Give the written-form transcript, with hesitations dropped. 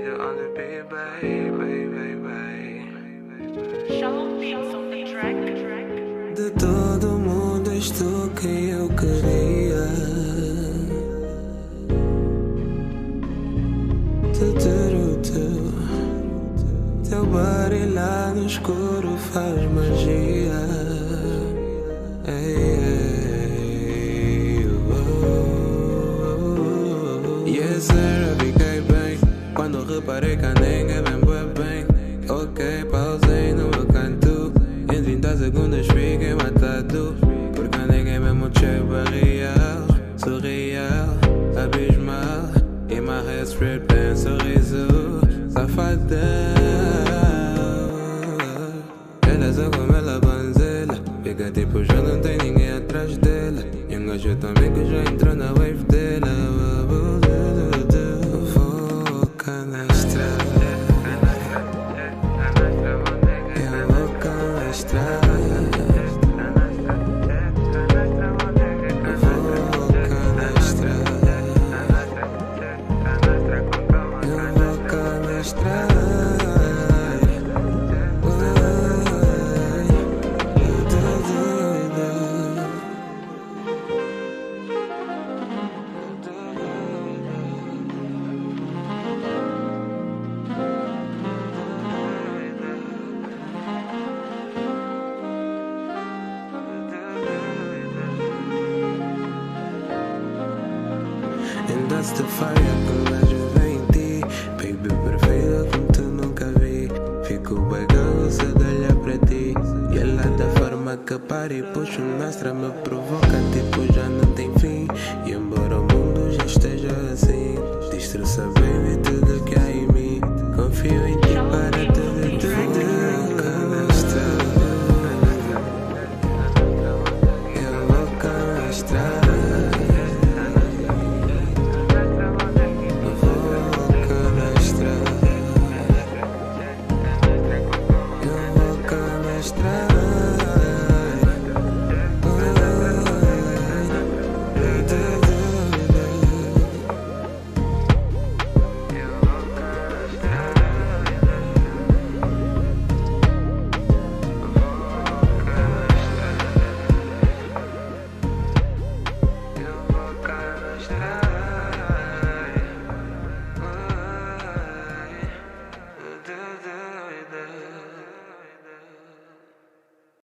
you on the beat, baby. Shalom beats on the track. De todo mundo és tu quem eu queria. Teu body lá no escuro faz magia. Yes sir, fiquei bem quando reparei que a ninguém vem bem. Ok, pausei no meu canto. Em 30 segundos fiquei matado. Porque a ninguém mesmo chego real, surreal, abismal. E my head spread bem sorriso safadão. Ela só como ela banzela. Fica tipo já não tem ninguém atrás dela. E um gajo também que já entrou na wave dela. Foca na estrada. Eu vou com a estrada. And that's the fire que o gajo vê em ti. Baby perfeita como tu nunca vi. Fico pegado só de olhar para ti. E ela da forma que para e puxa o nastra me provoca. Tipo já não tem fim. E embora o mundo já esteja assim, destruça baby.